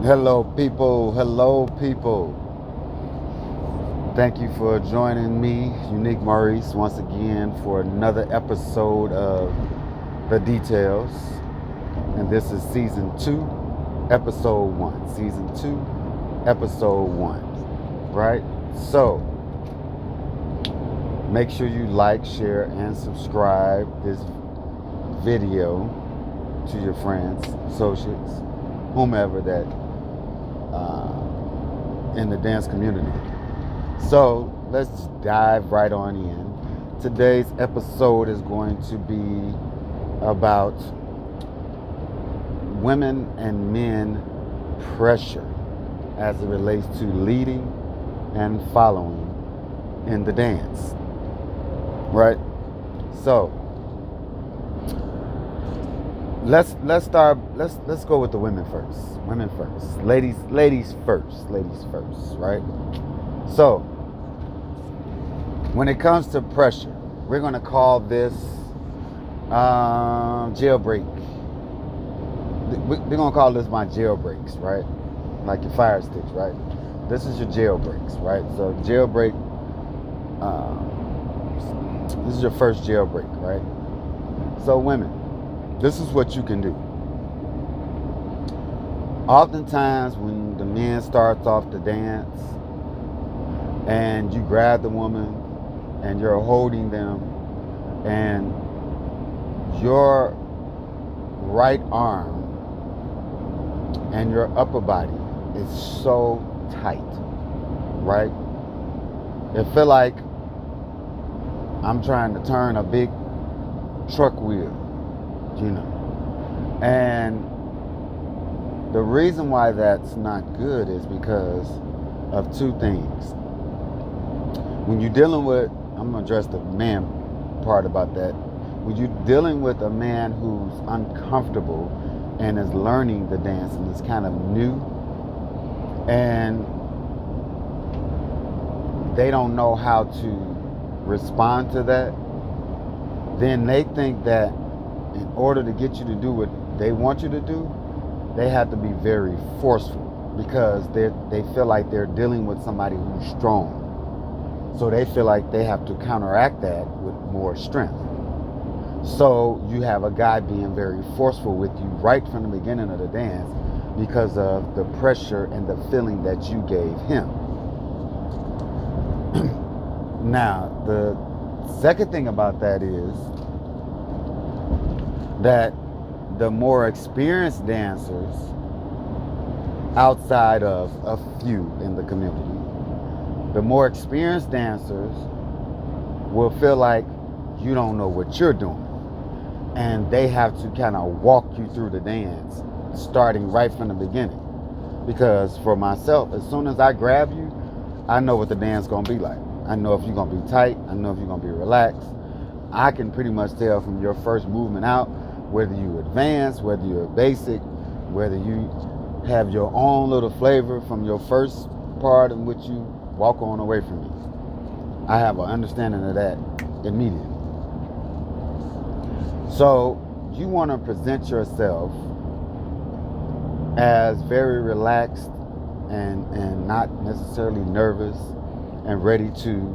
Hello, people. Hello, people. Thank you for joining me, Unique Maurice, once again for another episode of The Details. And this is season 2, episode 1. Season 2, episode 1. Right? So, make sure you like, share, and subscribe this video to your friends, associates, whomever that in the dance community. So let's dive right on in. Today's episode is going to be about women and men pressure as it relates to leading and following in the dance. Right? So let's go with the women first. Women first. Ladies first. Ladies first, right? So when it comes to pressure, we're going to call this jailbreak. We're going to call this my jailbreaks, right? Like your fire sticks, right? This is your jailbreaks, right? So jailbreak, this is your first jailbreak, right? So women, this is what you can do. Oftentimes when the man starts off the dance and you grab the woman and you're holding them and your right arm and your upper body is so tight, right? It feel like I'm trying to turn a big truck wheel, you know. And the reason why that's not good is because of two things. When you're dealing with, I'm going to address the man part about that. When you're dealing with a man who's uncomfortable and is learning the dance and is kind of new and they don't know how to respond to that, then they think that in order to get you to do what they want you to do, they have to be very forceful because they feel like they're dealing with somebody who's strong. So they feel like they have to counteract that with more strength. So you have a guy being very forceful with you right from the beginning of the dance because of the pressure and the feeling that you gave him. Now, the second thing about that is that the more experienced dancers outside of a few in the community, the more experienced dancers will feel like you don't know what you're doing. And they have to kind of walk you through the dance starting right from the beginning. Because for myself, as soon as I grab you, I know what the dance is going to be like. I know if you're going to be tight. I know if you're going to be relaxed. I can pretty much tell from your first movement out whether you advance, whether you're basic, whether you have your own little flavor from your first part in which you walk on away from me. I have an understanding of that immediately. So you want to present yourself as very relaxed and not necessarily nervous and ready to,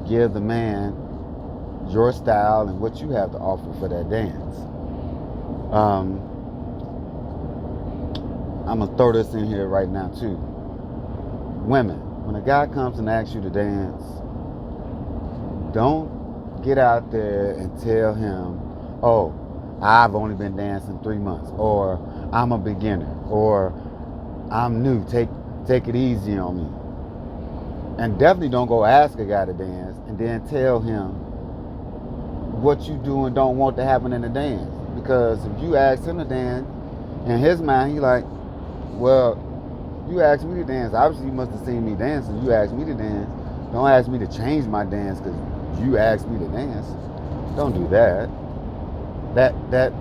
give the man your style and what you have to offer for that dance. I'm going to throw this in here right now too. Women, when a guy comes and asks you to dance, don't get out there and tell him, oh, I've only been dancing 3 months, or I'm a beginner, or I'm new, take it easy on me. And definitely don't go ask a guy to dance and then tell him what you do and don't want to happen in the dance. Because if you ask him to dance, in his mind, he like, well, you asked me to dance. Obviously, you must have seen me dancing. You asked me to dance. Don't ask me to change my dance because you asked me to dance. Don't do that. That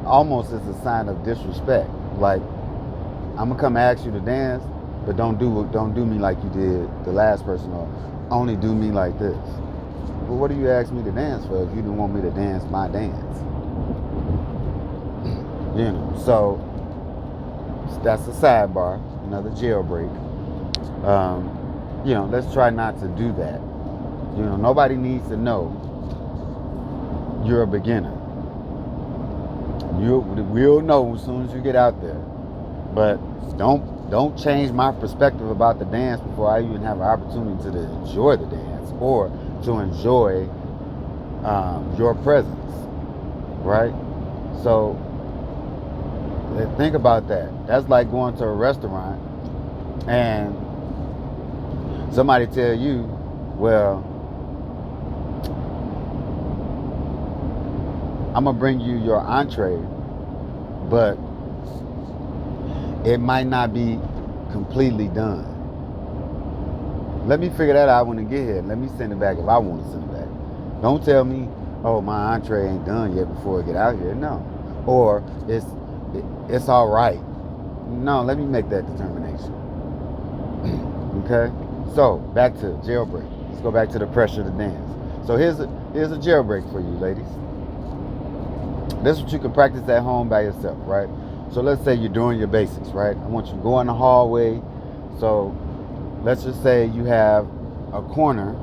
almost is a sign of disrespect. Like, I'm gonna come ask you to dance, but don't do me like you did the last person, or only do me like this. Well, what do you ask me to dance for if you didn't want me to dance my dance? So That's a sidebar, another jailbreak. Let's try not to do that. Nobody needs to know you're a beginner. We'll know as soon as you get out there. But don't change my perspective about the dance before I even have an opportunity to enjoy the dance or to enjoy your presence, right? So think about that. That's like going to a restaurant and somebody tell you, well, I'm gonna bring you your entree, but it might not be completely done. Let me figure that out when it get here. Let me send it back if I want to send it back. Don't tell me, oh, my entree ain't done yet before I get out here. No. Or it's all right. No, let me make that determination. Okay? So, back to jailbreak. Let's go back to the pressure of the dance. So here's a jailbreak for you, ladies. This is what you can practice at home by yourself, right? So let's say you're doing your basics, right? I want you to go in the hallway. So let's just say you have a corner,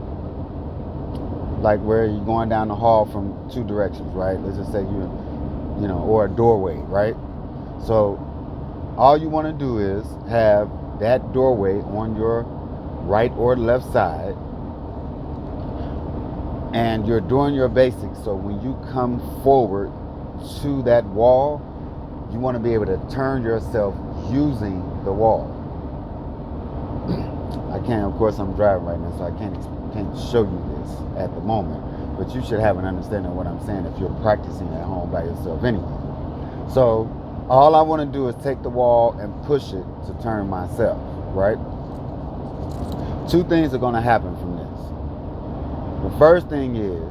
like where you're going down the hall from two directions, right? Let's just say or a doorway, right? So all you want to do is have that doorway on your right or left side, and you're doing your basics. So when you come forward to that wall, you want to be able to turn yourself using the wall. I can't, of course, I'm driving right now, so I can't show you this at the moment. But you should have an understanding of what I'm saying if you're practicing at home by yourself anyway. So all I want to do is take the wall and push it to turn myself, right? Two things are going to happen from this. The first thing is,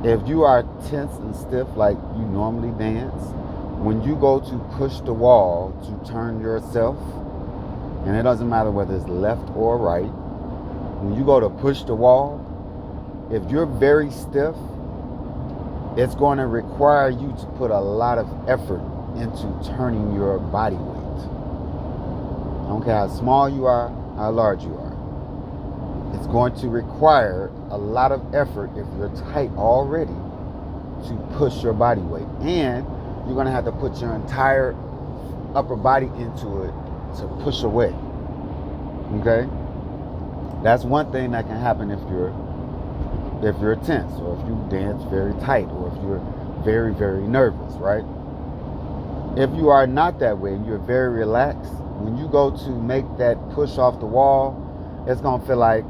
if you are tense and stiff like you normally dance, when you go to push the wall to turn yourself, and it doesn't matter whether it's left or right, when you go to push the wall, if you're very stiff, it's going to require you to put a lot of effort into turning your body weight. I don't care how small you are, how large you are. It's going to require a lot of effort if you're tight already to push your body weight. And you're going to have to put your entire upper body into it to push away. Okay? That's one thing that can happen if you're tense, or if you dance very tight, or if you're very, very nervous, right? If you are not that way and you're very relaxed, when you go to make that push off the wall, it's going to feel like,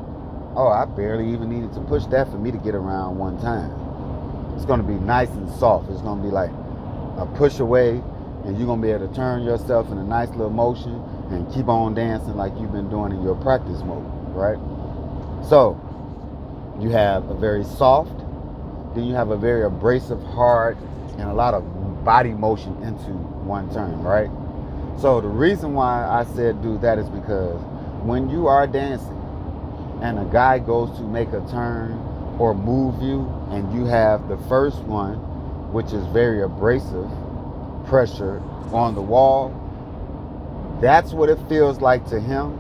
oh, I barely even needed to push that for me to get around one time. It's going to be nice and soft. It's going to be like a push away, and you're going to be able to turn yourself in a nice little motion and keep on dancing like you've been doing in your practice mode, right? So you have a very soft, then you have a very abrasive, hard, and a lot of body motion into one turn, right? So the reason why I said do that is because when you are dancing and a guy goes to make a turn or move you, and you have the first one, which is very abrasive pressure on the wall, that's what it feels like to him,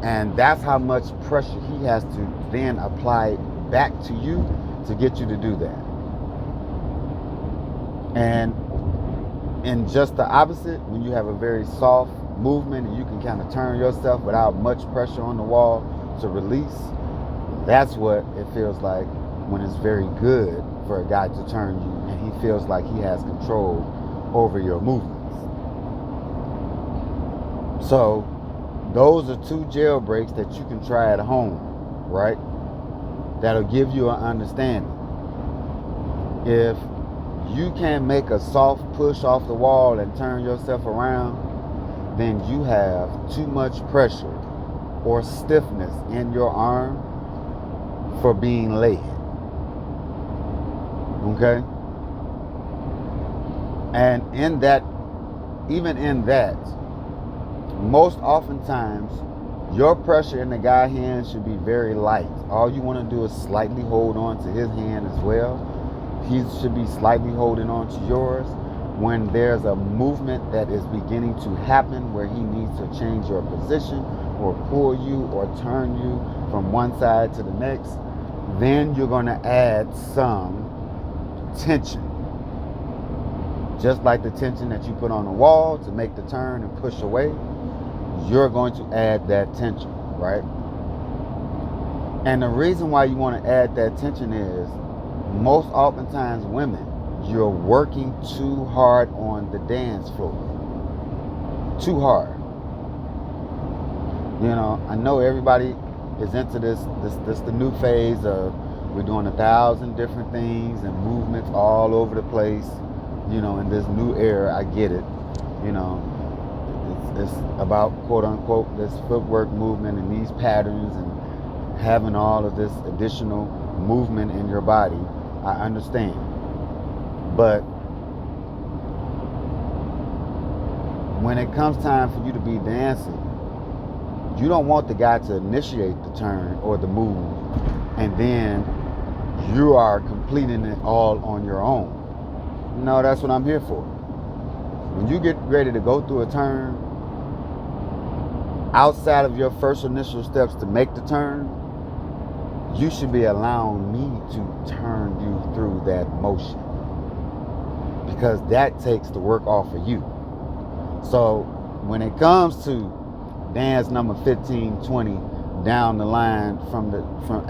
and that's how much pressure he has to then apply back to you to get you to do that. And in just the opposite, when you have a very soft movement and you can kind of turn yourself without much pressure on the wall to release, that's what it feels like when it's very good for a guy to turn you and he feels like he has control over your movements. So those are two jailbreaks that you can try at home, right? That'll give you an understanding. If you can make a soft push off the wall and turn yourself around, then you have too much pressure or stiffness in your arm for being led. Okay? And even in that, most oftentimes, your pressure in the guy's hand should be very light. All you want to do is slightly hold on to his hand as well. He should be slightly holding on to yours. when there's a movement that is beginning to happen where he needs to change your position or pull you or turn you from one side to the next, then you're going to add some tension. Just like the tension that you put on the wall to make the turn and push away, you're going to add that tension, right? And the reason why you want to add that tension is most oftentimes women, you're working too hard on the dance floor. Too hard. You know, I know everybody is into this the new phase of we're doing 1,000 different things and movements all over the place, you know, in this new era. I get it. You know, it's about quote unquote this footwork movement and these patterns and having all of this additional movement in your body. I understand. But when it comes time for you to be dancing, you don't want the guy to initiate the turn or the move and then you are completing it all on your own. No, that's what I'm here for. When you get ready to go through a turn, outside of your first initial steps to make the turn, you should be allowing me to turn you through that motion. Because that takes the work off of you. So when it comes to dance number 15, 20 down the line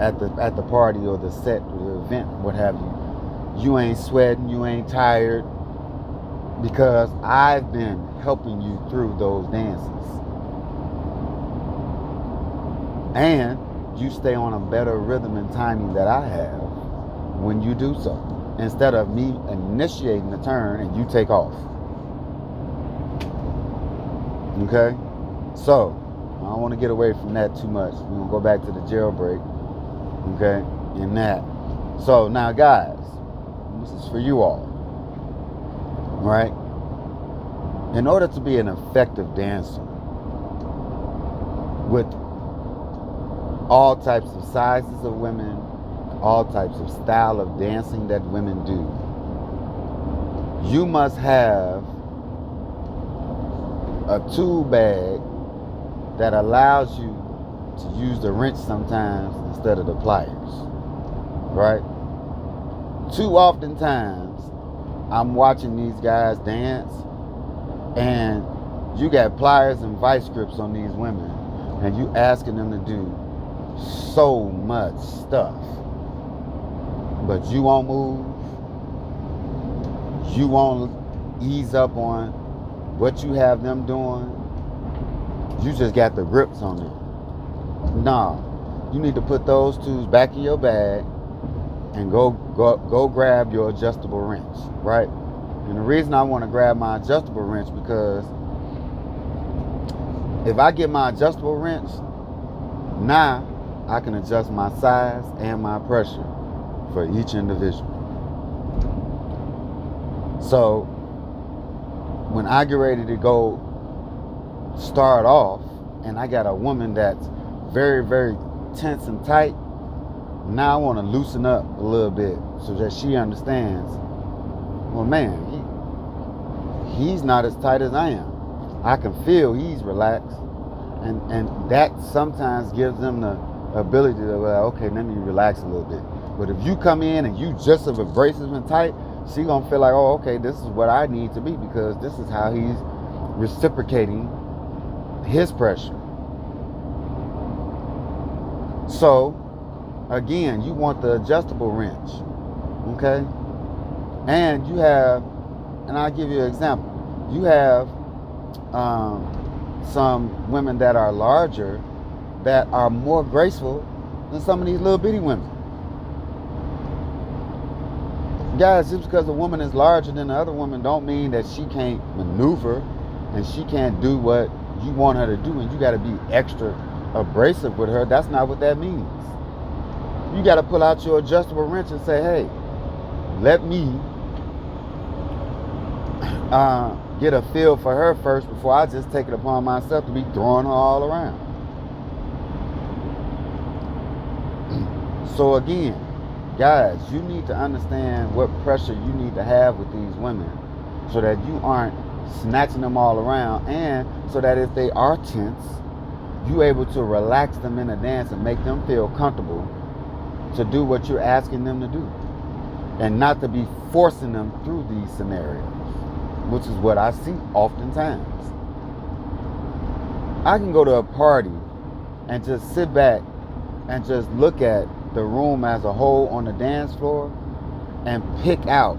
at the party or the set or the event, what have you, you ain't sweating, you ain't tired, because I've been helping you through those dances. And you stay on a better rhythm and timing that I have when you do so, instead of me initiating the turn and you take off. Okay? So, I don't want to get away from that too much. We're going to go back to the jailbreak. Okay? In that. So, now guys, this is for you all. Right? In order to be an effective dancer with all types of sizes of women, all types of style of dancing that women do, you must have a tool bag that allows you to use the wrench sometimes instead of the pliers, right? Too often times, I'm watching these guys dance and you got pliers and vice grips on these women and you asking them to do so much stuff, but you won't move, you won't ease up on what you have them doing, you just got the grips on them. No, you need to put those tools back in your bag and go grab your adjustable wrench, right? And the reason I want to grab my adjustable wrench, because if I get my adjustable wrench, now I can adjust my size and my pressure for each individual. So when I get ready to go start off and I got a woman that's very, very tense and tight, now I want to loosen up a little bit so that she understands, well, man, he's not as tight as I am. I can feel he's relaxed. And that sometimes gives them the ability to, well, okay, let me relax a little bit. But if you come in and you just as abrasive and tight, she gonna feel like, oh, okay, this is what I need to be, because this is how he's reciprocating his pressure. So, again, you want the adjustable wrench, okay? And you have, and I'll give you an example. You have some women that are larger that are more graceful than some of these little bitty women. Guys, just because a woman is larger than the other woman don't mean that she can't maneuver and she can't do what you want her to do, and you got to be extra abrasive with her. That's not what that means. You got to pull out your adjustable wrench and say, hey, let me get a feel for her first before I just take it upon myself to be throwing her all around. So again, guys, you need to understand what pressure you need to have with these women so that you aren't snatching them all around, and so that if they are tense, you're able to relax them in the dance and make them feel comfortable to do what you're asking them to do, and not to be forcing them through these scenarios, which is what I see oftentimes. I can go to a party and just sit back and just look at the room as a whole on the dance floor and pick out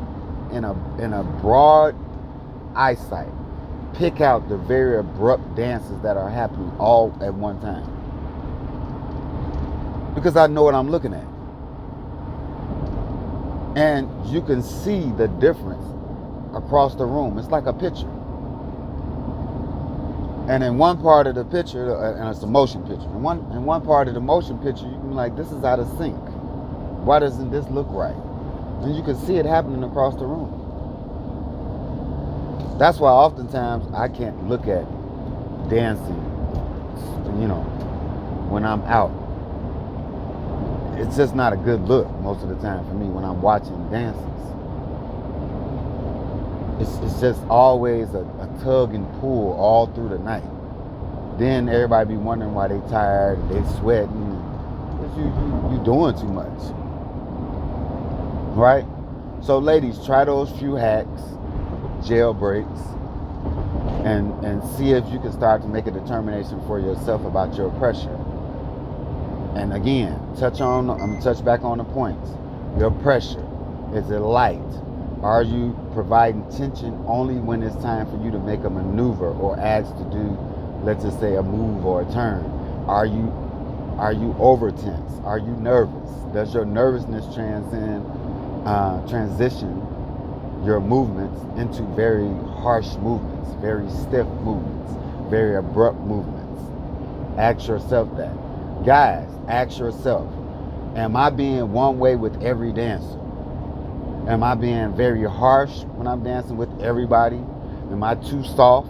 in a broad eyesight, pick out the very abrupt dances that are happening all at one time, because I know what I'm looking at. And you can see the difference across the room. It's like a picture. And in one part of the picture, and it's a motion picture, in one part of the motion picture, you can be like, this is out of sync. Why doesn't this look right? And you can see it happening across the room. That's why oftentimes I can't look at dancing, when I'm out. It's just not a good look most of the time for me when I'm watching dances. It's just always a tug and pull all through the night. Then everybody be wondering why they tired, they sweating, because you doing too much. Right? So ladies, try those few hacks, jailbreaks, and see if you can start to make a determination for yourself about your pressure. And again, I'm gonna touch back on the points. Your pressure, is it light? Are you providing tension only when it's time for you to make a maneuver or asked to do, let's just say, a move or a turn? Are you over tense? Are you nervous? Does your nervousness transition your movements into very harsh movements, very stiff movements, very abrupt movements? Ask yourself that. Guys, ask yourself, am I being one way with every dancer? Am I being very harsh when I'm dancing with everybody? Am I too soft?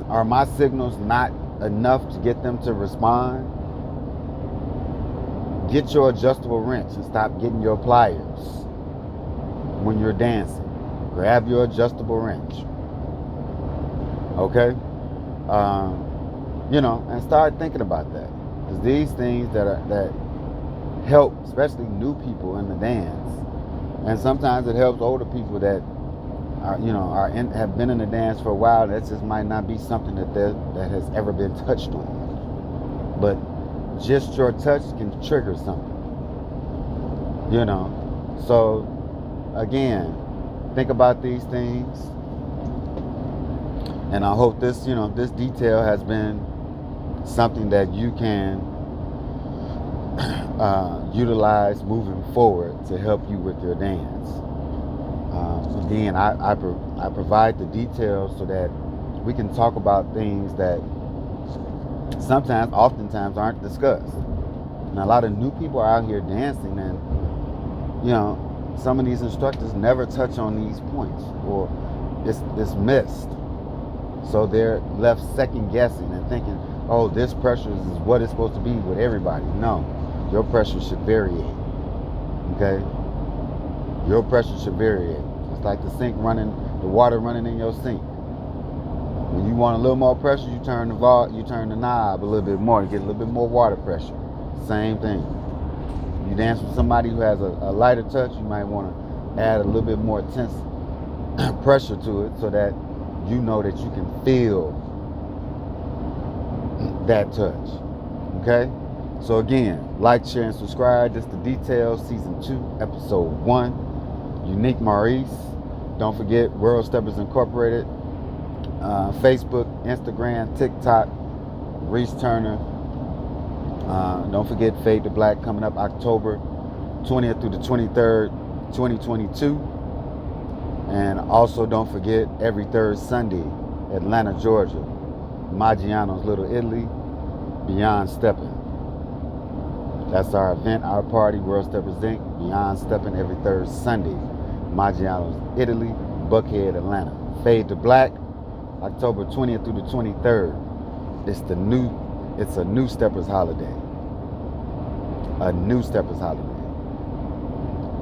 Are my signals not enough to get them to respond? Get your adjustable wrench and stop getting your pliers when you're dancing. Grab your adjustable wrench. Okay? And start thinking about that. Because these things that help, especially new people in the dance, and sometimes it helps older people that have been in the dance for a while. That just might not be something that has ever been touched on. But just your touch can trigger something. So again, think about these things. And I hope this detail has been something that you can utilize moving forward to help you with your dance. Again, I provide the details so that we can talk about things that oftentimes aren't discussed. And a lot of new people are out here dancing, and some of these instructors never touch on these points, or it's missed. So they're left second guessing and thinking, oh, this pressure is what it's supposed to be with everybody. No, your pressure should vary. Okay? Your pressure should vary. It's like the water running in your sink. When you want a little more pressure, you turn the knob a little bit more to get a little bit more water pressure. Same thing. You dance with somebody who has a lighter touch, you might want to add a little bit more tense pressure to it so that you know that you can feel that touch. Okay? So again, like, share, and subscribe. This is The Details, Season 2, Episode 1. Unique Maurice. Don't forget World Steppers Incorporated. Facebook, Instagram, TikTok, Reese Turner. Don't forget Fade to Black coming up October 20th through the 23rd, 2022. And also don't forget every third Sunday, Atlanta, Georgia, Maggiano's Little Italy, Beyond Stepping. That's our event, our party, World Steppers Inc. Beyond Stepping every third Sunday, Maggiano's Italy, Buckhead, Atlanta. Fade to Black, October 20th through the 23rd. It's a new Steppers holiday. A new Steppers holiday.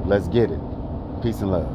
Let's get it. Peace and love.